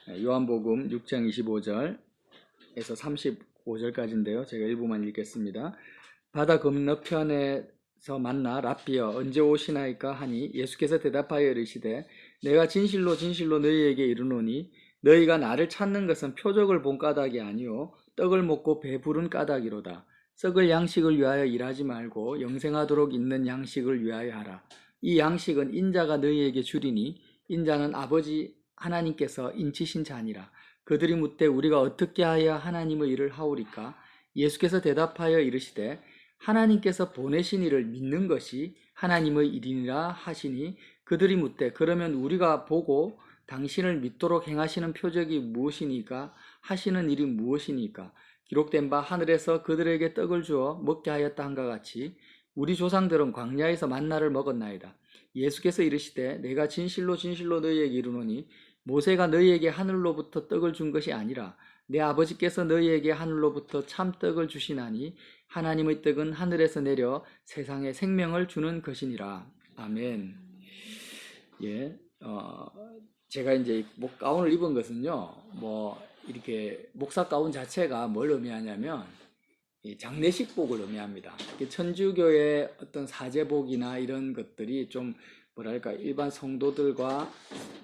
요한복음 6장 25절에서 35절까지인데요. 제가 일부만 읽겠습니다. 바다 건너편에서 만나 랍비여 언제 오시나이까 하니 예수께서 대답하여 이르시되 내가 진실로 진실로 너희에게 이르노니 너희가 나를 찾는 것은 표적을 본 까닭이 아니요 떡을 먹고 배부른 까닭이로다. 썩을 양식을 위하여 일하지 말고 영생하도록 있는 양식을 위하여 하라. 이 양식은 인자가 너희에게 주리니 인자는 아버지 하나님께서 인치신 자니라. 그들이 묻되 우리가 어떻게 하여 하나님의 일을 하오리까? 예수께서 대답하여 이르시되 하나님께서 보내신 이를 믿는 것이 하나님의 일이니라 하시니 그들이 묻되 그러면 우리가 보고 당신을 믿도록 행하시는 표적이 무엇이니까 하시는 일이 무엇이니까? 기록된 바 하늘에서 그들에게 떡을 주어 먹게 하였다 한과 같이 우리 조상들은 광야에서 만나를 먹었나이다. 예수께서 이르시되 내가 진실로 진실로 너희에게 이르노니 모세가 너희에게 하늘로부터 떡을 준 것이 아니라 내 아버지께서 너희에게 하늘로부터 참떡을 주시나니 하나님의 떡은 하늘에서 내려 세상에 생명을 주는 것이니라. 아멘. 제가 이제 목 가운을 입은 것은요, 이렇게 목사 가운 자체가 뭘 의미하냐면 장례식복을 의미합니다. 천주교의 어떤 사제복이나 이런 것들이 좀 일반 성도들과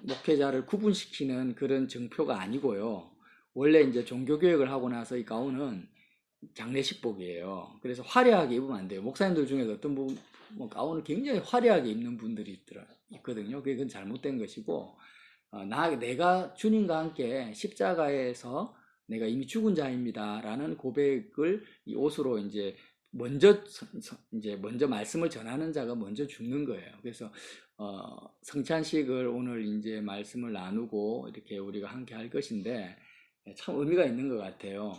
목회자를 구분시키는 그런 정표가 아니고요. 원래 이제 종교교육을 하고 나서 이 가운은 장례식복이에요. 그래서 화려하게 입으면 안 돼요. 목사님들 중에서 어떤 분 가운을 굉장히 화려하게 입는 분들이 있거든요. 그건 잘못된 것이고, 내가 주님과 함께 십자가에서 내가 이미 죽은 자입니다 라는 고백을 이 옷으로 이제 먼저 말씀을 전하는 자가 먼저 죽는 거예요. 그래서 성찬식을 오늘 이제 말씀을 나누고 이렇게 우리가 함께 할 것인데 참 의미가 있는 것 같아요.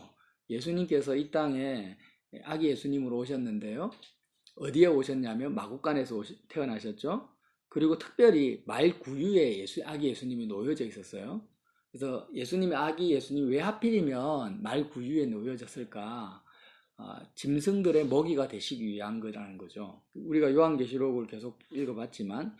예수님께서 이 땅에 아기 예수님으로 오셨는데요. 어디에 오셨냐면 마구간에서 태어나셨죠. 그리고 특별히 말 구유에 아기 예수님이 놓여져 있었어요. 그래서 아기 예수님이 왜 하필이면 말 구유에 놓여졌을까? 짐승들의 먹이가 되시기 위한 거라는 거죠. 우리가 요한계시록을 계속 읽어봤지만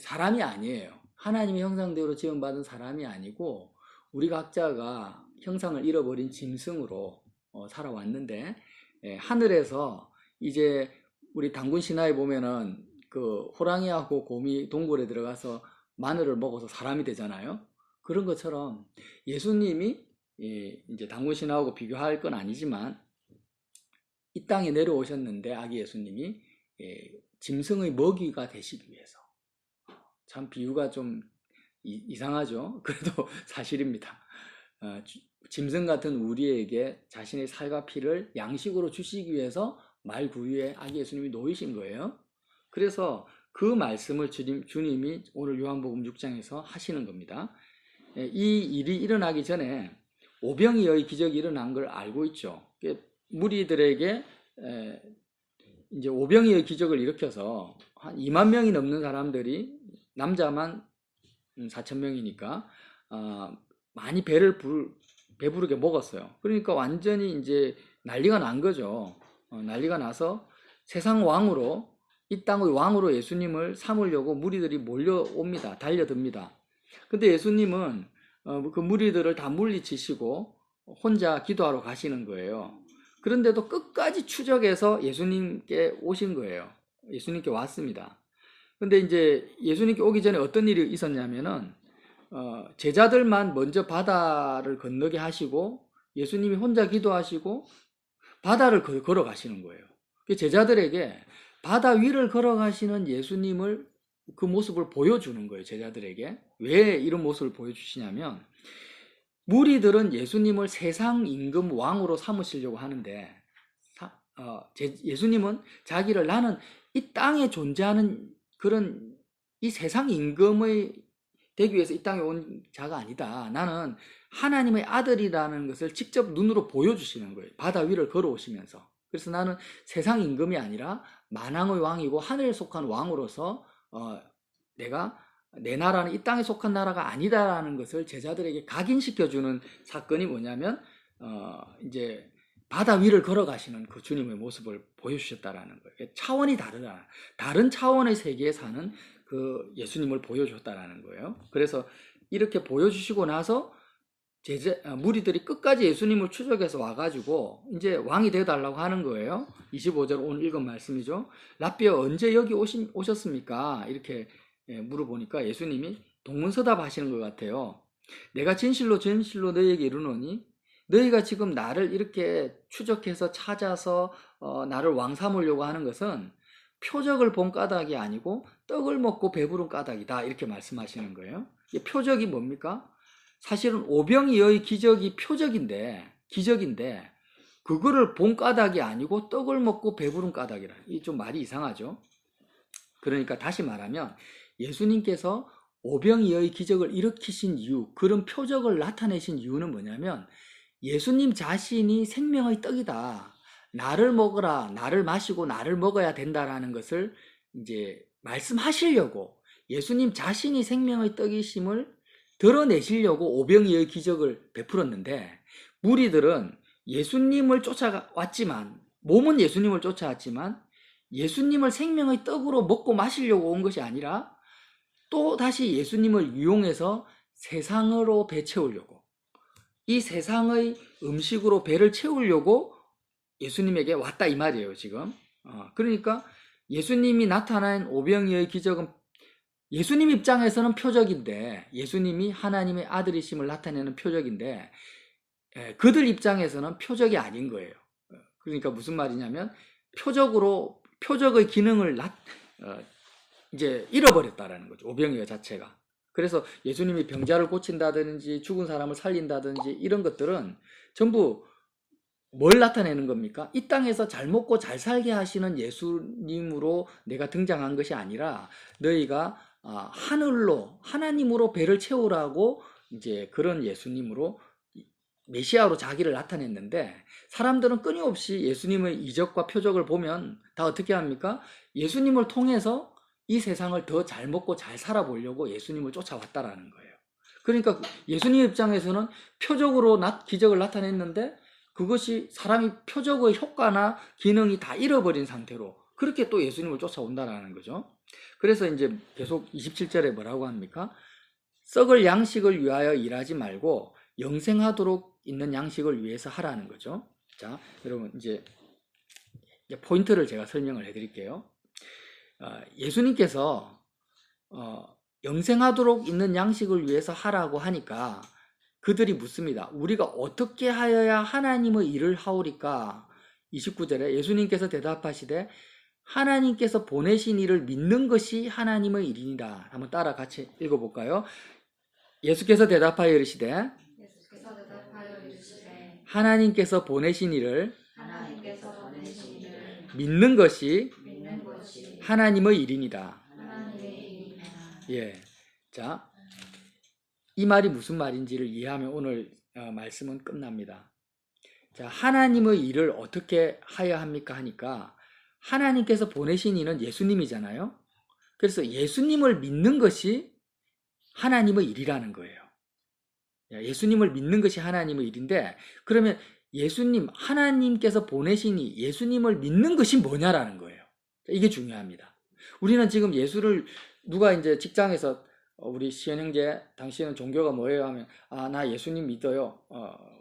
사람이 아니에요. 하나님의 형상대로 지음받은 사람이 아니고 우리 각자가 형상을 잃어버린 짐승으로 살아왔는데 하늘에서 이제 우리 단군 신화에 보면은 그 호랑이하고 곰이 동굴에 들어가서 마늘을 먹어서 사람이 되잖아요. 그런 것처럼 예수님이 이제 단군 신화하고 비교할 건 아니지만 이 땅에 내려오셨는데 아기 예수님이 짐승의 먹이가 되시기 위해서. 참 비유가 좀 이상하죠. 그래도 사실입니다. 짐승 같은 우리에게 자신의 살과 피를 양식으로 주시기 위해서 말 구유에 아기 예수님이 놓이신 거예요. 그래서 그 말씀을 주님이 오늘 요한복음 6장에서 하시는 겁니다. 이 일이 일어나기 전에 오병이어의 기적이 일어난 걸 알고 있죠. 무리들에게 이제 오병이어의 기적을 일으켜서 한 2만 명이 넘는 사람들이 남자만 4천 명이니까 많이 배부르게 먹었어요. 그러니까 완전히 이제 난리가 난 거죠. 난리가 나서 세상 왕으로 이 땅의 왕으로 예수님을 삼으려고 무리들이 몰려옵니다. 달려듭니다. 근데 예수님은 그 무리들을 다 물리치시고 혼자 기도하러 가시는 거예요. 그런데도 끝까지 추적해서 예수님께 오신 거예요. 예수님께 왔습니다. 근데 이제 예수님께 오기 전에 어떤 일이 있었냐면은 제자들만 먼저 바다를 건너게 하시고 예수님이 혼자 기도하시고 바다를 걸어가시는 거예요. 제자들에게 바다 위를 걸어가시는 예수님을 그 모습을 보여주는 거예요. 제자들에게. 왜 이런 모습을 보여주시냐면 무리들은 예수님을 세상 임금 왕으로 삼으시려고 하는데 예수님은 자기를 나는 이 땅에 존재하는 그런 이 세상 임금의 되기 위해서 이 땅에 온 자가 아니다. 나는 하나님의 아들이라는 것을 직접 눈으로 보여주시는 거예요. 바다 위를 걸어오시면서. 그래서 나는 세상 임금이 아니라 만왕의 왕이고 하늘에 속한 왕으로서 내가 내 나라는 이 땅에 속한 나라가 아니다라는 것을 제자들에게 각인시켜주는 사건이 뭐냐면 이제 바다 위를 걸어가시는 그 주님의 모습을 보여주셨다라는 거예요. 차원이 다르다. 다른 차원의 세계에 사는 그 예수님을 보여줬다라는 거예요. 그래서 이렇게 보여주시고 나서 무리들이 끝까지 예수님을 추적해서 와가지고 이제 왕이 되어달라고 하는 거예요. 25절 오늘 읽은 말씀이죠. 랍비여 언제 여기 오셨습니까? 이렇게 물어보니까 예수님이 동문서답 하시는 것 같아요. 내가 진실로 진실로 너희에게 이르노니 너희가 지금 나를 이렇게 추적해서 찾아서 나를 왕 삼으려고 하는 것은 표적을 본 까닭이 아니고 떡을 먹고 배부른 까닭이다. 이렇게 말씀하시는 거예요. 이 표적이 뭡니까? 사실은 오병이어의 기적이 기적인데 그거를 본 까닭이 아니고 떡을 먹고 배부른 까닭이라. 이 좀 말이 이상하죠. 그러니까 다시 말하면 예수님께서 오병이어의 기적을 일으키신 이유, 그런 표적을 나타내신 이유는 뭐냐면 예수님 자신이 생명의 떡이다. 나를 먹어라, 나를 마시고 나를 먹어야 된다라는 것을 이제 말씀하시려고 예수님 자신이 생명의 떡이심을 드러내시려고 오병이어의 기적을 베풀었는데 무리들은 예수님을 쫓아왔지만 몸은 예수님을 쫓아왔지만 예수님을 생명의 떡으로 먹고 마시려고 온 것이 아니라 또 다시 예수님을 이용해서 세상으로 배 채우려고 이 세상의 음식으로 배를 채우려고 예수님에게 왔다 이 말이에요 지금. 그러니까 예수님이 나타낸 오병이어의 기적은 예수님 입장에서는 표적인데 예수님이 하나님의 아들이심을 나타내는 표적인데 그들 입장에서는 표적이 아닌 거예요. 그러니까 무슨 말이냐면 표적의 기능을 이제 잃어버렸다라는 거죠. 오병이어 자체가. 그래서 예수님이 병자를 고친다든지 죽은 사람을 살린다든지 이런 것들은 전부 뭘 나타내는 겁니까? 이 땅에서 잘 먹고 잘 살게 하시는 예수님으로 내가 등장한 것이 아니라 너희가 하나님으로 배를 채우라고 이제 그런 예수님으로 메시아로 자기를 나타냈는데 사람들은 끊임없이 예수님의 이적과 표적을 보면 다 어떻게 합니까? 예수님을 통해서 이 세상을 더 잘 먹고 잘 살아보려고 예수님을 쫓아왔다라는 거예요. 그러니까 예수님 입장에서는 표적으로 기적을 나타냈는데 그것이 사람이 표적의 효과나 기능이 다 잃어버린 상태로 그렇게 또 예수님을 쫓아온다라는 거죠. 그래서 이제 계속 27절에 뭐라고 합니까? 썩을 양식을 위하여 일하지 말고 영생하도록 있는 양식을 위해서 하라는 거죠. 자, 여러분 이제 포인트를 제가 설명을 해드릴게요. 예수님께서 영생하도록 있는 양식을 위해서 하라고 하니까 그들이 묻습니다. 우리가 어떻게 하여야 하나님의 일을 하오리까? 29절에 예수님께서 대답하시되 하나님께서 보내신 이를 믿는 것이 하나님의 일이니라. 한번 따라 같이 읽어볼까요? 예수께서 대답하여 이르시되 하나님께서 보내신 이를 믿는 것이 하나님의 일이니라. 예, 자, 이 말이 무슨 말인지를 이해하면 오늘 말씀은 끝납니다. 자, 하나님의 일을 어떻게 하여야 합니까 하니까 하나님께서 보내신 이는 예수님이잖아요. 그래서 예수님을 믿는 것이 하나님의 일이라는 거예요. 예수님을 믿는 것이 하나님의 일인데 그러면 하나님께서 보내시니 예수님을 믿는 것이 뭐냐라는 거예요. 이게 중요합니다. 우리는 지금 예수를 누가 이제 직장에서 우리 시현 형제 당신은 종교가 뭐예요 하면 나 예수님 믿어요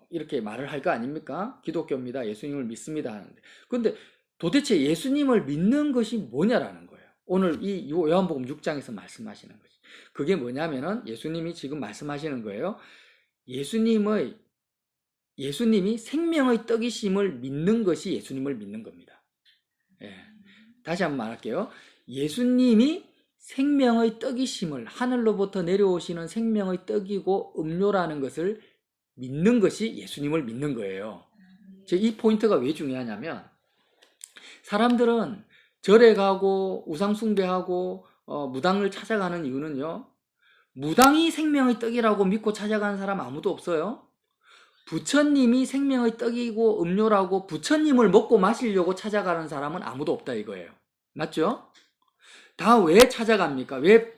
이렇게 말을 할 거 아닙니까? 기독교입니다. 예수님을 믿습니다 하는데 근데 도대체 예수님을 믿는 것이 뭐냐라는 거예요. 오늘 이 요한복음 6장에서 말씀하시는 거지. 그게 뭐냐면은 예수님이 지금 말씀하시는 거예요. 예수님이 생명의 떡이심을 믿는 것이 예수님을 믿는 겁니다. 예. 다시 한번 말할게요. 예수님이 생명의 떡이심을 하늘로부터 내려오시는 생명의 떡이고 음료라는 것을 믿는 것이 예수님을 믿는 거예요. 이 포인트가 왜 중요하냐면 사람들은 절에 가고 우상 숭배하고 무당을 찾아가는 이유는요. 무당이 생명의 떡이라고 믿고 찾아가는 사람 아무도 없어요. 부처님이 생명의 떡이고 음료라고 부처님을 먹고 마시려고 찾아가는 사람은 아무도 없다 이거예요. 맞죠? 다 왜 찾아갑니까? 왜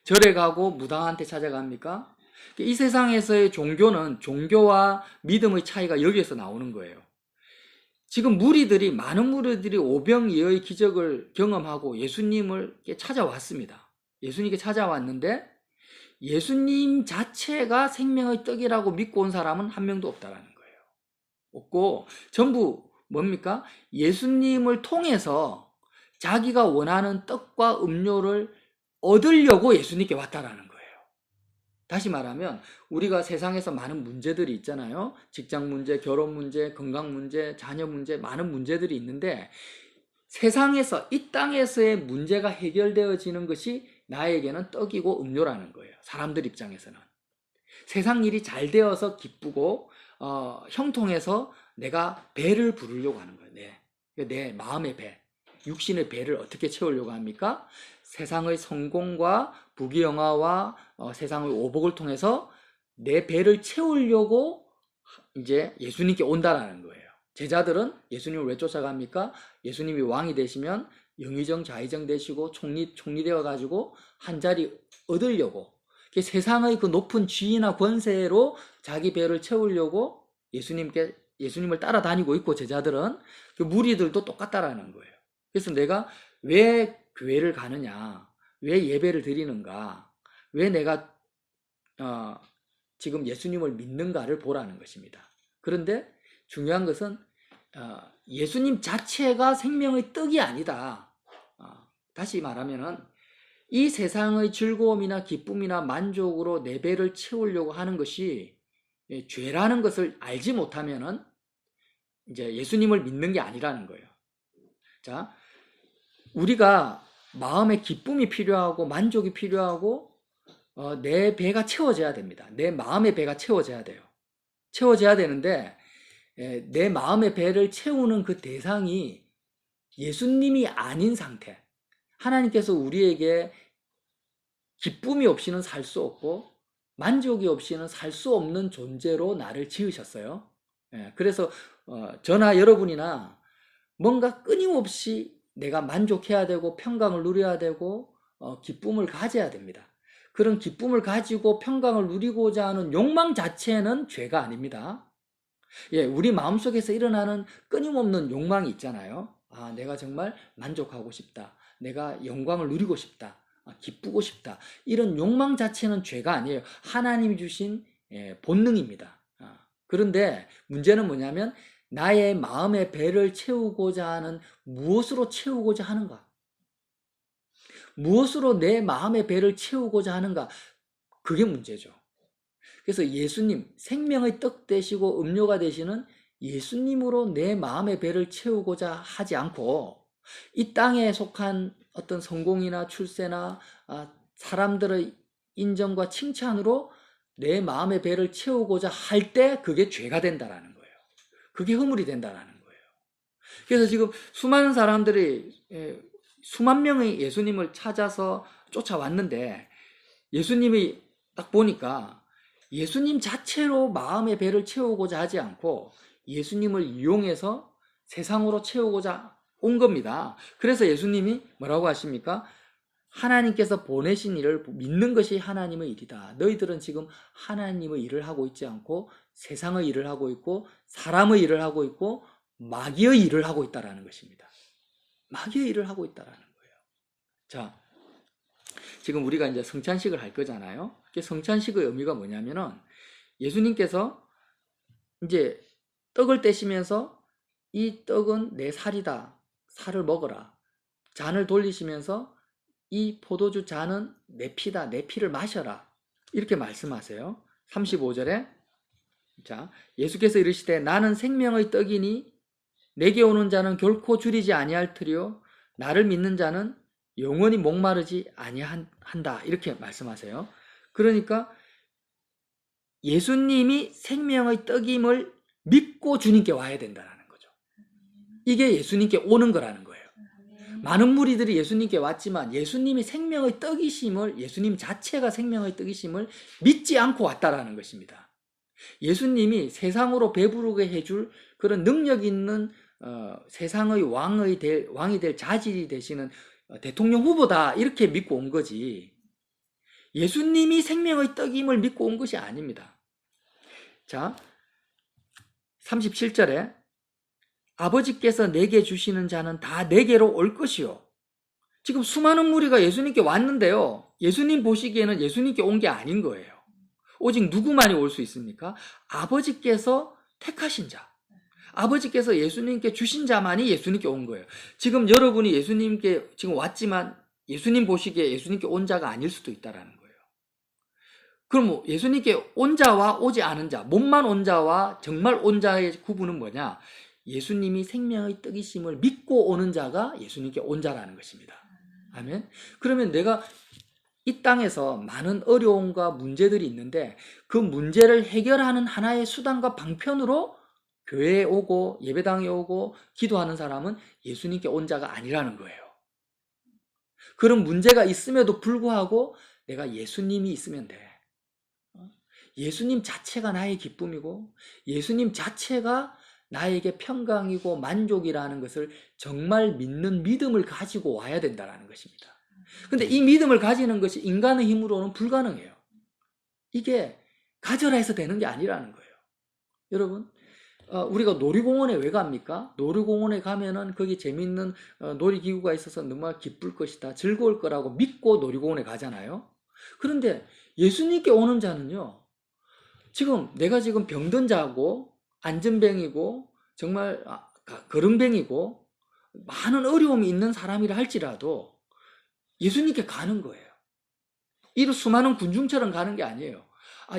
절에 가고 무당한테 찾아갑니까? 이 세상에서의 종교는 종교와 믿음의 차이가 여기에서 나오는 거예요. 지금 많은 무리들이 오병이어의 기적을 경험하고 예수님을 찾아왔습니다. 예수님께 찾아왔는데 예수님 자체가 생명의 떡이라고 믿고 온 사람은 한 명도 없다라는 거예요. 없고 전부 뭡니까? 예수님을 통해서 자기가 원하는 떡과 음료를 얻으려고 예수님께 왔다라는 거예요. 다시 말하면 우리가 세상에서 많은 문제들이 있잖아요. 직장 문제, 결혼 문제, 건강 문제, 자녀 문제, 많은 문제들이 있는데 세상에서, 이 땅에서의 문제가 해결되어지는 것이 나에게는 떡이고 음료라는 거예요. 사람들 입장에서는. 세상 일이 잘 되어서 기쁘고 형통해서 내가 배를 부르려고 하는 거예요. 내 마음의 배, 육신의 배를 어떻게 채우려고 합니까? 세상의 성공과 부귀영화와 세상의 오복을 통해서 내 배를 채우려고 이제 예수님께 온다라는 거예요. 제자들은 예수님을 왜 쫓아갑니까? 예수님이 왕이 되시면 영의정 좌의정 되시고 총리 되어 가지고 한 자리 얻으려고, 세상의 그 높은 지위나 권세로 자기 배를 채우려고 예수님을 따라다니고 있고, 제자들은 그 무리들도 똑같다라는 거예요. 그래서 내가 왜 교회를 가느냐, 왜 예배를 드리는가, 왜 내가 지금 예수님을 믿는가를 보라는 것입니다. 그런데 중요한 것은 예수님 자체가 생명의 떡이 아니다. 다시 말하면은 이 세상의 즐거움이나 기쁨이나 만족으로 내 배를 채우려고 하는 것이 죄라는 것을 알지 못하면은 이제 예수님을 믿는 게 아니라는 거예요. 자, 우리가 마음의 기쁨이 필요하고 만족이 필요하고 내 배가 채워져야 됩니다. 내 마음의 배가 채워져야 돼요. 채워져야 되는데 내 마음의 배를 채우는 그 대상이 예수님이 아닌 상태. 하나님께서 우리에게 기쁨이 없이는 살 수 없고 만족이 없이는 살 수 없는 존재로 나를 지으셨어요. 그래서 저나 여러분이나 뭔가 끊임없이 내가 만족해야 되고 평강을 누려야 되고 기쁨을 가져야 됩니다. 그런 기쁨을 가지고 평강을 누리고자 하는 욕망 자체는 죄가 아닙니다. 우리 마음속에서 일어나는 끊임없는 욕망이 있잖아요. 내가 정말 만족하고 싶다. 내가 영광을 누리고 싶다. 기쁘고 싶다. 이런 욕망 자체는 죄가 아니에요. 하나님이 주신 본능입니다. 그런데 문제는 뭐냐면 나의 마음의 배를 채우고자 하는, 무엇으로 채우고자 하는가? 무엇으로 내 마음의 배를 채우고자 하는가? 그게 문제죠. 그래서 예수님, 생명의 떡 되시고 음료가 되시는 예수님으로 내 마음의 배를 채우고자 하지 않고 이 땅에 속한 어떤 성공이나 출세나 사람들의 인정과 칭찬으로 내 마음의 배를 채우고자 할 때 그게 죄가 된다라는 거예요. 그게 허물이 된다라는 거예요. 그래서 지금 수많은 사람들이 수만 명의 예수님을 찾아서 쫓아왔는데 예수님이 딱 보니까 예수님 자체로 마음의 배를 채우고자 하지 않고 예수님을 이용해서 세상으로 채우고자 온 겁니다. 그래서 예수님이 뭐라고 하십니까? 하나님께서 보내신 일을 믿는 것이 하나님의 일이다. 너희들은 지금 하나님의 일을 하고 있지 않고 세상의 일을 하고 있고 사람의 일을 하고 있고 마귀의 일을 하고 있다라는 것입니다. 마귀의 일을 하고 있다라는 거예요. 자, 지금 우리가 이제 성찬식을 할 거잖아요. 성찬식의 의미가 뭐냐면은 예수님께서 이제 떡을 떼시면서 이 떡은 내 살이다. 살을 먹어라. 잔을 돌리시면서 이 포도주 잔은 내 피다. 내 피를 마셔라. 이렇게 말씀하세요. 35절에 자, 예수께서 이르시되 나는 생명의 떡이니 내게 오는 자는 결코 줄이지 아니할 터리요 나를 믿는 자는 영원히 목마르지 아니한다. 이렇게 말씀하세요. 그러니까 예수님이 생명의 떡임을 믿고 주님께 와야 된다는 거죠. 이게 예수님께 오는 거라는 거예요. 많은 무리들이 예수님께 왔지만 예수님이 생명의 떡이심을, 예수님 자체가 생명의 떡이심을 믿지 않고 왔다라는 것입니다. 예수님이 세상으로 배부르게 해줄 그런 능력 있는 세상의 왕이 될 자질이 되시는 대통령 후보다 이렇게 믿고 온 거지 예수님이 생명의 떡임을 믿고 온 것이 아닙니다. 자, 37절에 아버지께서 내게 주시는 자는 다 내게로 올 것이요. 지금 수많은 무리가 예수님께 왔는데요. 예수님 보시기에는 예수님께 온 게 아닌 거예요. 오직 누구만이 올 수 있습니까? 아버지께서 택하신 자. 아버지께서 예수님께 주신 자만이 예수님께 온 거예요. 지금 여러분이 예수님께 지금 왔지만 예수님 보시기에 예수님께 온 자가 아닐 수도 있다라는 거예요. 그럼 뭐 예수님께 온 자와 오지 않은 자, 몸만 온 자와 정말 온 자의 구분은 뭐냐? 예수님이 생명의 떡이심을 믿고 오는 자가 예수님께 온 자라는 것입니다. 아멘. 그러면 내가 이 땅에서 많은 어려움과 문제들이 있는데 그 문제를 해결하는 하나의 수단과 방편으로 교회에 오고 예배당에 오고 기도하는 사람은 예수님께 온 자가 아니라는 거예요. 그런 문제가 있음에도 불구하고 내가 예수님이 있으면 돼. 예수님 자체가 나의 기쁨이고 예수님 자체가 나에게 평강이고 만족이라는 것을 정말 믿는 믿음을 가지고 와야 된다는 것입니다. 근데 이 믿음을 가지는 것이 인간의 힘으로는 불가능해요. 이게 가져라 해서 되는 게 아니라는 거예요. 여러분, 우리가 놀이공원에 왜 갑니까? 놀이공원에 가면은 거기 재밌는 놀이기구가 있어서 너무 기쁠 것이다, 즐거울 거라고 믿고 놀이공원에 가잖아요. 그런데 예수님께 오는 자는요, 내가 지금 병든 자고 안전뱅이고 정말 거름뱅이고 많은 어려움이 있는 사람이라 할지라도 예수님께 가는 거예요. 이 수많은 군중처럼 가는 게 아니에요.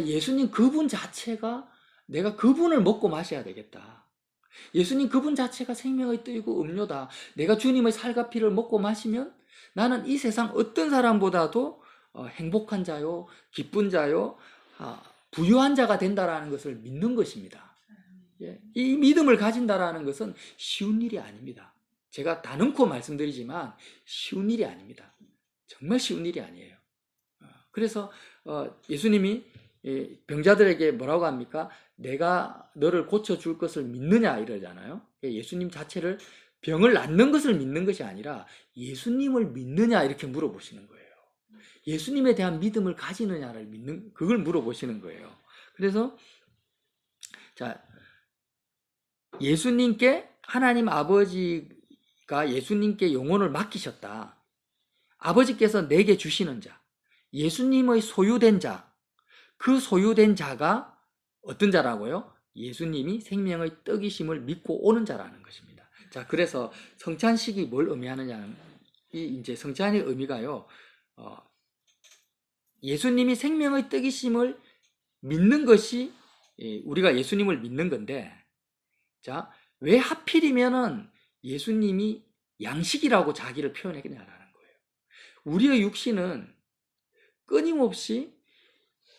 예수님 그분 자체가 내가 그분을 먹고 마셔야 되겠다. 예수님 그분 자체가 생명의 떡이고 음료다. 내가 주님의 살과 피를 먹고 마시면 나는 이 세상 어떤 사람보다도 행복한 자요, 기쁜 자요, 부유한 자가 된다라는 것을 믿는 것입니다. 이 믿음을 가진다라는 것은 쉬운 일이 아닙니다. 제가 다능코 말씀드리지만 쉬운 일이 아닙니다. 정말 쉬운 일이 아니에요. 그래서 예수님이 병자들에게 뭐라고 합니까? 내가 너를 고쳐줄 것을 믿느냐 이러잖아요. 예수님 자체를 병을 낫는 것을 믿는 것이 아니라 예수님을 믿느냐 이렇게 물어보시는 거예요. 예수님에 대한 믿음을 가지느냐를 그걸 물어보시는 거예요. 그래서 예수님께 하나님 아버지가 예수님께 영혼을 맡기셨다. 아버지께서 내게 주시는 자, 예수님의 소유된 자, 그 소유된 자가 어떤 자라고요? 예수님이 생명의 떡이심을 믿고 오는 자라는 것입니다. 그래서 성찬식이 뭘 의미하느냐? 이제 성찬의 의미가요, 예수님이 생명의 떡이심을 믿는 것이 우리가 예수님을 믿는 건데, 왜 하필이면은 예수님이 양식이라고 자기를 표현했냐라는 거예요. 우리의 육신은 끊임없이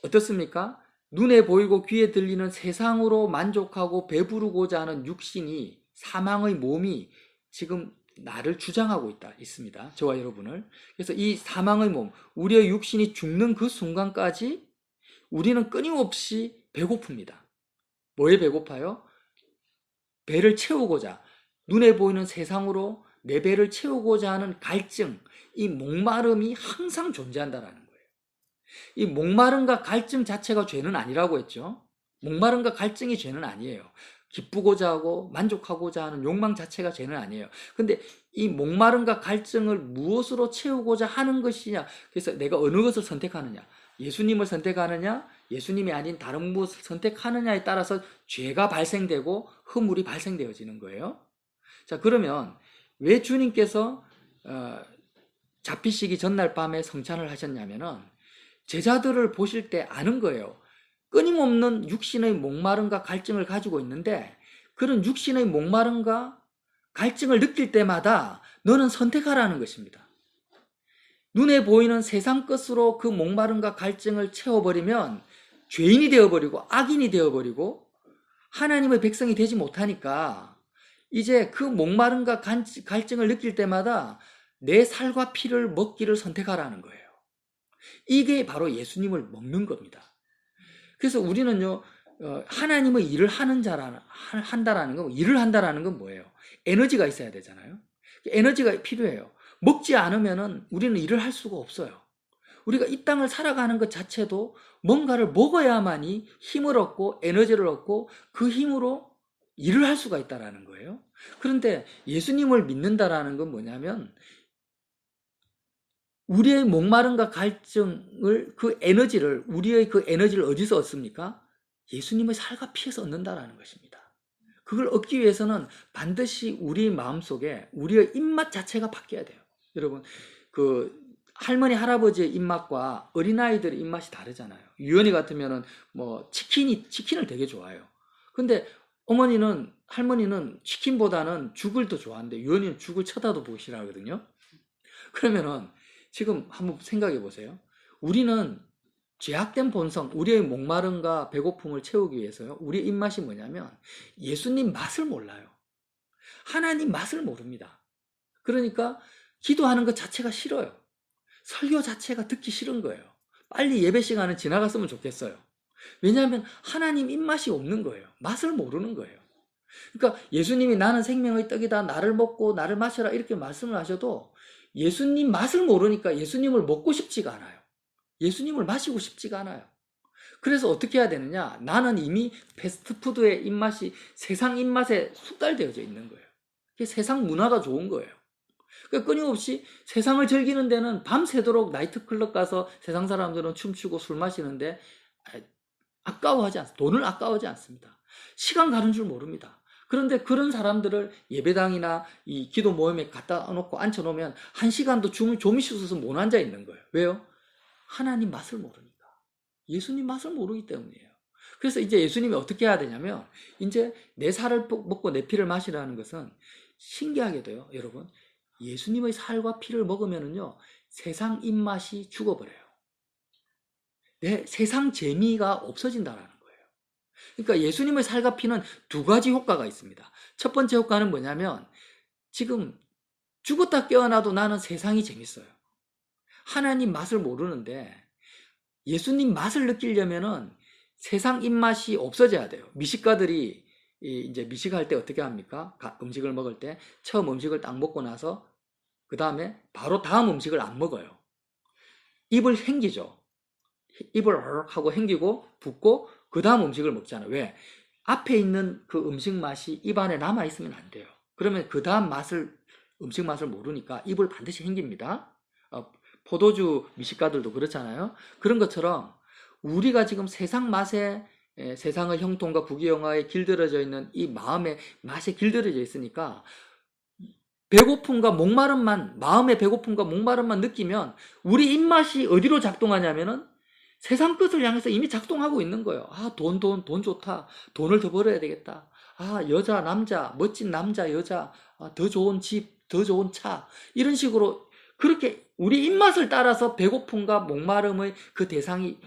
어떻습니까? 눈에 보이고 귀에 들리는 세상으로 만족하고 배부르고자 하는 육신이, 사망의 몸이 지금 나를 주장하고 있습니다. 저와 여러분을. 그래서 이 사망의 몸, 우리의 육신이 죽는 그 순간까지 우리는 끊임없이 배고픕니다. 뭐에 배고파요? 배를 채우고자, 눈에 보이는 세상으로 내 배를 채우고자 하는 갈증, 이 목마름이 항상 존재한다라는 거예요. 이 목마름과 갈증 자체가 죄는 아니라고 했죠. 목마름과 갈증이 죄는 아니에요. 기쁘고자 하고 만족하고자 하는 욕망 자체가 죄는 아니에요. 근데 이 목마름과 갈증을 무엇으로 채우고자 하는 것이냐? 그래서 내가 어느 것을 선택하느냐? 예수님을 선택하느냐? 예수님이 아닌 다른 무엇을 선택하느냐에 따라서 죄가 발생되고 허물이 발생되어지는 거예요. 그러면 왜 주님께서 잡히시기 전날 밤에 성찬을 하셨냐면은 제자들을 보실 때 아는 거예요. 끊임없는 육신의 목마름과 갈증을 가지고 있는데 그런 육신의 목마름과 갈증을 느낄 때마다 너는 선택하라는 것입니다. 눈에 보이는 세상 것으로 그 목마름과 갈증을 채워버리면 죄인이 되어버리고 악인이 되어버리고 하나님의 백성이 되지 못하니까 이제 그 목마름과 갈증을 느낄 때마다 내 살과 피를 먹기를 선택하라는 거예요. 이게 바로 예수님을 먹는 겁니다. 그래서 우리는요, 하나님의 일을 한다라는 건, 일을 한다라는 건 뭐예요? 에너지가 있어야 되잖아요. 에너지가 필요해요. 먹지 않으면은 우리는 일을 할 수가 없어요. 우리가 이 땅을 살아가는 것 자체도 뭔가를 먹어야만이 힘을 얻고 에너지를 얻고 그 힘으로 일을 할 수가 있다라는 거예요. 그런데 예수님을 믿는다라는 건 뭐냐면 우리의 목마름과 갈증을, 우리의 그 에너지를 어디서 얻습니까? 예수님의 살과 피에서 얻는다라는 것입니다. 그걸 얻기 위해서는 반드시 우리 마음속에 우리의 입맛 자체가 바뀌어야 돼요. 여러분, 그 할머니 할아버지의 입맛과 어린아이들의 입맛이 다르잖아요. 유연이 같으면은 뭐 치킨을 되게 좋아해요. 근데 할머니는 치킨보다는 죽을 더 좋아하는데 유연이는 죽을 쳐다도 보기 싫어하거든요. 그러면은 지금 한번 생각해 보세요. 우리는 죄악된 본성, 우리의 목마름과 배고픔을 채우기 위해서요. 우리의 입맛이 뭐냐면 예수님 맛을 몰라요. 하나님 맛을 모릅니다. 그러니까 기도하는 것 자체가 싫어요. 설교 자체가 듣기 싫은 거예요. 빨리 예배 시간은 지나갔으면 좋겠어요. 왜냐하면 하나님 입맛이 없는 거예요. 맛을 모르는 거예요. 그러니까 예수님이 나는 생명의 떡이다, 나를 먹고 나를 마셔라 이렇게 말씀을 하셔도 예수님 맛을 모르니까 예수님을 먹고 싶지가 않아요. 예수님을 마시고 싶지가 않아요. 그래서 어떻게 해야 되느냐? 나는 이미 패스트푸드의 입맛이 세상 입맛에 숙달되어져 있는 거예요. 세상 문화가 좋은 거예요. 그러니까 끊임없이 세상을 즐기는 데는 밤새도록 나이트클럽 가서 세상 사람들은 춤추고 술 마시는데 돈을 아까워하지 않습니다. 시간 가는 줄 모릅니다. 그런데 그런 사람들을 예배당이나 이 기도 모임에 갖다 놓고 앉혀놓으면 1시간도 좀이 씻어서 못 앉아 있는 거예요. 왜요? 하나님 맛을 모르니까. 예수님 맛을 모르기 때문이에요. 그래서 이제 예수님이 어떻게 해야 되냐면 이제 내 살을 먹고 내 피를 마시라는 것은 신기하게도요, 여러분. 예수님의 살과 피를 먹으면은요, 세상 입맛이 죽어버려요. 세상 재미가 없어진다라는 거예요. 그러니까 예수님의 살과 피는 2가지 효과가 있습니다. 첫 번째 효과는 뭐냐면 지금 죽었다 깨어나도 나는 세상이 재밌어요. 하나님 맛을 모르는데 예수님 맛을 느끼려면은 세상 입맛이 없어져야 돼요. 미식가들이 이제 미식할 때 어떻게 합니까? 음식을 먹을 때 처음 음식을 딱 먹고 나서 그 다음에 바로 다음 음식을 안 먹어요. 입을 헹기죠. 입을 하고 헹기고 붓고 그 다음 음식을 먹잖아요. 왜? 앞에 있는 그 음식 맛이 입 안에 남아 있으면 안 돼요. 그러면 그 다음 음식 맛을 모르니까 입을 반드시 헹깁니다. 포도주 미식가들도 그렇잖아요. 그런 것처럼 우리가 지금 세상 맛에, 세상의 형통과 부귀영화에 길들여져 있는 이 마음의 맛에 길들여져 있으니까 배고픔과 목마름만, 마음의 배고픔과 목마름만 느끼면 우리 입맛이 어디로 작동하냐면은 세상 끝을 향해서 이미 작동하고 있는 거예요. 돈 좋다. 돈을 더 벌어야 되겠다. 여자, 남자, 멋진 남자, 여자, 더 좋은 집, 더 좋은 차. 이런 식으로 그렇게 우리 입맛을 따라서 배고픔과 목마름의 그 대상이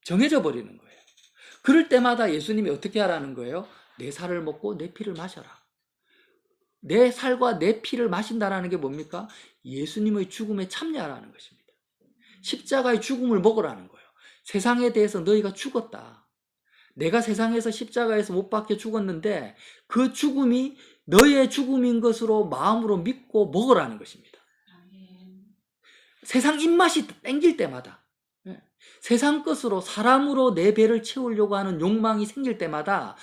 정해져 버리는 거예요. 그럴 때마다 예수님이 어떻게 하라는 거예요? 내 살을 먹고 내 피를 마셔라. 내 살과 내 피를 마신다라는 게 뭡니까? 예수님의 죽음에 참여하라는 것입니다. 십자가의 죽음을 먹으라는 거예요. 세상에 대해서 너희가 죽었다. 내가 세상에서 십자가에서 못 박혀 죽었는데 그 죽음이 너의 죽음인 것으로 마음으로 믿고 먹으라는 것입니다. 세상 입맛이 땡길 때마다, 세상 것으로 사람으로 내 배를 채우려고 하는 욕망이 생길 때마다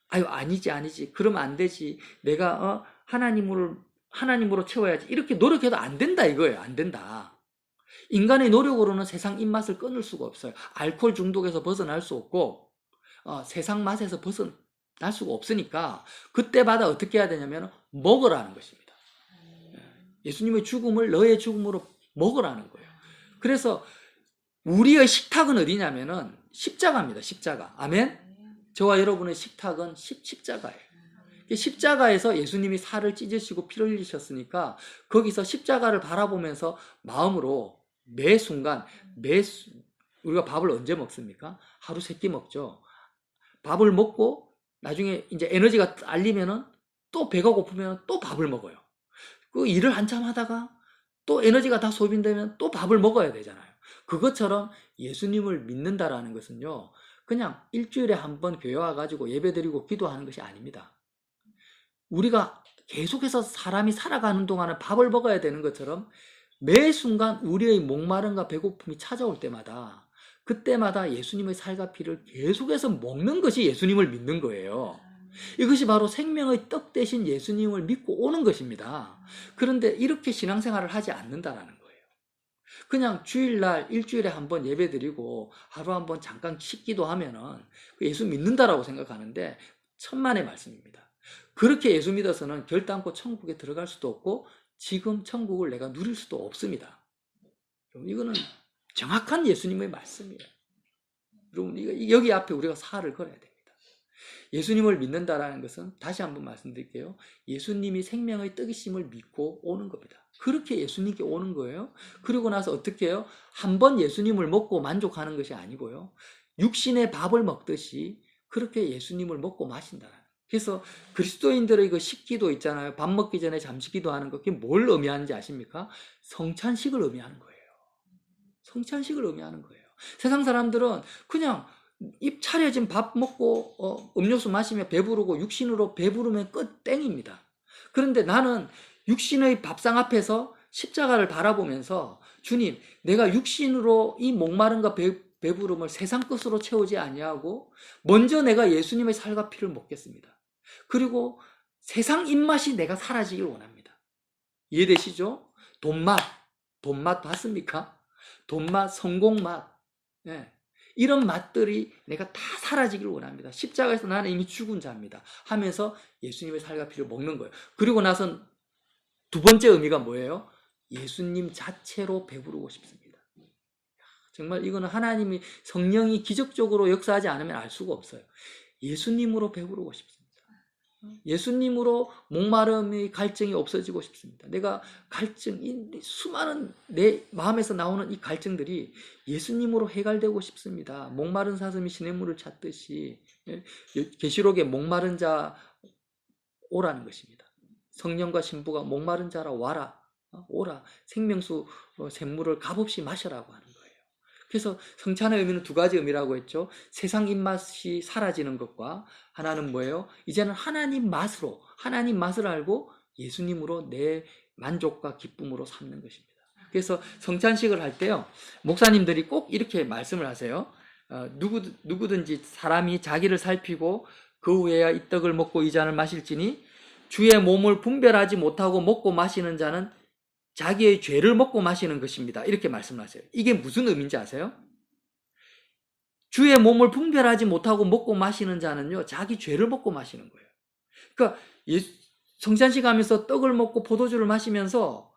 아니지 그러면 안 되지, 내가 하나님으로 채워야지 이렇게 노력해도 안 된다 이거예요. 안 된다. 인간의 노력으로는 세상 입맛을 끊을 수가 없어요. 알코올 중독에서 벗어날 수 없고 세상 맛에서 벗어날 수가 없으니까 그때마다 어떻게 해야 되냐면 먹으라는 것입니다. 예수님의 죽음을 너의 죽음으로 먹으라는 거예요. 그래서 우리의 식탁은 어디냐면은 십자가입니다. 십자가. 아멘? 저와 여러분의 식탁은 십자가예요. 십자가에서 예수님이 살을 찢으시고 피를 흘리셨으니까 거기서 십자가를 바라보면서 마음으로 매 순간, 우리가 밥을 언제 먹습니까? 하루 3끼 먹죠. 밥을 먹고 나중에 이제 에너지가 딸리면은 또 배가 고프면 또 밥을 먹어요. 그 일을 한참 하다가 또 에너지가 다 소진되면 또 밥을 먹어야 되잖아요. 그것처럼 예수님을 믿는다라는 것은요, 그냥 일주일에 한 번 교회 와가지고 예배드리고 기도하는 것이 아닙니다. 우리가 계속해서 사람이 살아가는 동안은 밥을 먹어야 되는 것처럼 매 순간 우리의 목마름과 배고픔이 찾아올 때마다 그때마다 예수님의 살과 피를 계속해서 먹는 것이 예수님을 믿는 거예요. 이것이 바로 생명의 떡 대신 예수님을 믿고 오는 것입니다. 그런데 이렇게 신앙생활을 하지 않는다라는 거예요. 그냥 주일날 일주일에 한 번 예배 드리고 하루 한 번 잠깐 식기도 하면은 예수 믿는다라고 생각하는데 천만의 말씀입니다. 그렇게 예수 믿어서는 결단코 천국에 들어갈 수도 없고 지금 천국을 내가 누릴 수도 없습니다. 이거는 정확한 예수님의 말씀이에요. 여러분, 여기 앞에 우리가 살을 걸어야 됩니다. 예수님을 믿는다라는 것은 다시 한번 말씀드릴게요. 예수님이 생명의 떡이심을 믿고 오는 겁니다. 그렇게 예수님께 오는 거예요. 그리고 나서 어떻게 해요? 한 번 예수님을 먹고 만족하는 것이 아니고요. 육신의 밥을 먹듯이 그렇게 예수님을 먹고 마신다라는 거예요. 그래서 그리스도인들의 그 식기도 있잖아요. 밥 먹기 전에 잠시 기도하는 거. 그게 뭘 의미하는지 아십니까? 성찬식을 의미하는 거예요. 성찬식을 의미하는 거예요. 세상 사람들은 그냥 입 차려진 밥 먹고 음료수 마시면 배부르고 육신으로 배부르면 끝 땡입니다. 그런데 나는 육신의 밥상 앞에서 십자가를 바라보면서 주님, 내가 육신으로 이 목마름과 배부름을 세상 것으로 채우지 아니하고 먼저 내가 예수님의 살과 피를 먹겠습니다. 그리고 세상 입맛이 내가 사라지길 원합니다. 이해되시죠? 돈맛 봤습니까? 돈맛, 성공맛, 네. 이런 맛들이 내가 다 사라지길 원합니다. 십자가에서 나는 이미 죽은 자입니다 하면서 예수님의 살과 피를 먹는 거예요. 그리고 나선 두 번째 의미가 뭐예요? 예수님 자체로 배부르고 싶습니다. 정말 이거는 하나님이 성령이 기적적으로 역사하지 않으면 알 수가 없어요. 예수님으로 배부르고 싶습니다. 예수님으로 목마름의 갈증이 없어지고 싶습니다. 내가 수많은 내 마음에서 나오는 이 갈증들이 예수님으로 해결되고 싶습니다. 목마른 사슴이 시냇물을 찾듯이 계시록에 목마른 자 오라는 것입니다. 성령과 신부가 목마른 자라 와라, 오라, 생명수 샘물을 값없이 마셔라고 하는 거예요. 그래서 성찬의 의미는 두 가지 의미라고 했죠. 세상 입맛이 사라지는 것과 하나는 뭐예요? 이제는 하나님 맛을 알고 예수님으로 내 만족과 기쁨으로 삼는 것입니다. 그래서 성찬식을 할 때요, 목사님들이 꼭 이렇게 말씀을 하세요. 누구든지 사람이 자기를 살피고 그 후에야 이 떡을 먹고 이 잔을 마실지니 주의 몸을 분별하지 못하고 먹고 마시는 자는 자기의 죄를 먹고 마시는 것입니다. 이렇게 말씀하세요. 이게 무슨 의미인지 아세요? 주의 몸을 분별하지 못하고 먹고 마시는 자는요, 자기 죄를 먹고 마시는 거예요. 그러니까 성찬식 하면서 떡을 먹고 포도주를 마시면서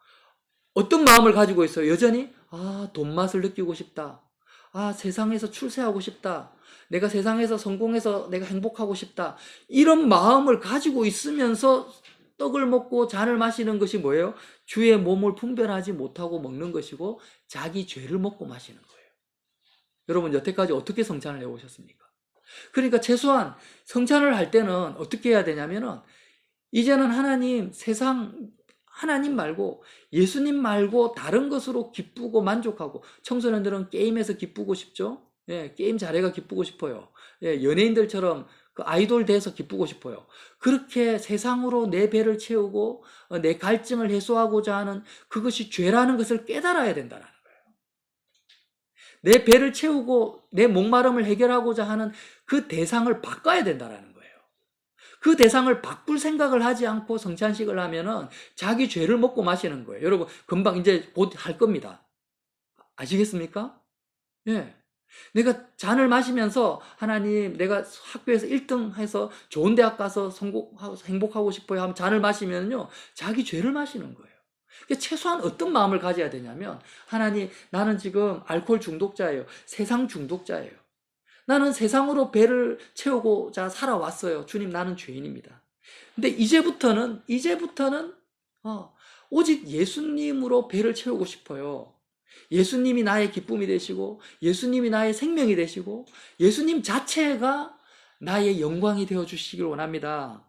어떤 마음을 가지고 있어요? 여전히 돈맛을 느끼고 싶다. 세상에서 출세하고 싶다. 내가 세상에서 성공해서 내가 행복하고 싶다. 이런 마음을 가지고 있으면서 떡을 먹고 잔을 마시는 것이 뭐예요? 주의 몸을 분별하지 못하고 먹는 것이고 자기 죄를 먹고 마시는 거예요. 여러분, 여태까지 어떻게 성찬을 해오셨습니까? 그러니까 최소한 성찬을 할 때는 어떻게 해야 되냐면은 이제는 하나님 말고 예수님 말고 다른 것으로 기쁘고 만족하고, 청소년들은 게임에서 기쁘고 싶죠? 예, 게임 잘해가 기쁘고 싶어요. 예, 연예인들처럼 그 아이돌 돼서 기쁘고 싶어요. 그렇게 세상으로 내 배를 채우고 내 갈증을 해소하고자 하는 그것이 죄라는 것을 깨달아야 된다는 거예요. 내 배를 채우고 내 목마름을 해결하고자 하는 그 대상을 바꿔야 된다는 거예요. 그 대상을 바꿀 생각을 하지 않고 성찬식을 하면은 자기 죄를 먹고 마시는 거예요. 여러분, 금방 이제 곧 할 겁니다. 아시겠습니까? 예. 내가 잔을 마시면서 하나님, 내가 학교에서 1등 해서 좋은 대학 가서 행복하고 싶어요 하면 잔을 마시면요, 자기 죄를 마시는 거예요. 그러니까 최소한 어떤 마음을 가져야 되냐면, 하나님, 나는 지금 알코올 중독자예요. 세상 중독자예요. 나는 세상으로 배를 채우고자 살아왔어요. 주님, 나는 죄인입니다. 근데 이제부터는 오직 예수님으로 배를 채우고 싶어요. 예수님이 나의 기쁨이 되시고 예수님이 나의 생명이 되시고 예수님 자체가 나의 영광이 되어주시길 원합니다.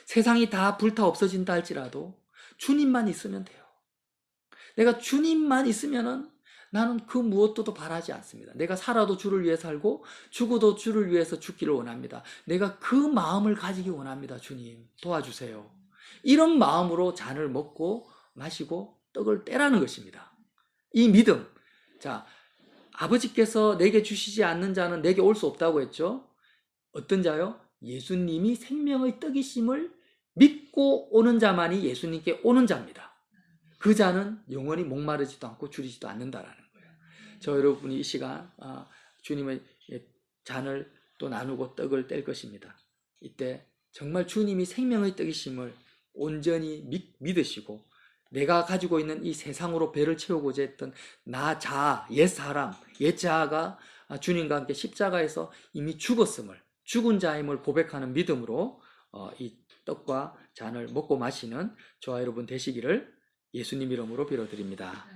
세상이 다 불타 없어진다 할지라도 주님만 있으면 돼요. 내가 주님만 있으면은 나는 그 무엇도 바라지 않습니다. 내가 살아도 주를 위해 살고 죽어도 주를 위해서 죽기를 원합니다. 내가 그 마음을 가지기 원합니다. 주님, 도와주세요. 이런 마음으로 잔을 먹고 마시고 떡을 떼라는 것입니다. 이 믿음. 자, 아버지께서 내게 주시지 않는 자는 내게 올 수 없다고 했죠. 어떤 자요? 예수님이 생명의 떡이심을 믿고 오는 자만이 예수님께 오는 자입니다. 그 잔은 영원히 목마르지도 않고 줄이지도 않는다라는 거예요. 저 여러분이 이 시간 주님의 잔을 또 나누고 떡을 뗄 것입니다. 이때 정말 주님이 생명의 떡이심을 온전히 믿으시고 내가 가지고 있는 이 세상으로 배를 채우고자 했던 나 자아, 옛사람, 옛자아가 주님과 함께 십자가에서 이미 죽었음을, 죽은 자임을 고백하는 믿음으로 이 떡과 잔을 먹고 마시는 저와 여러분 되시기를 예수님 이름으로 빌어드립니다.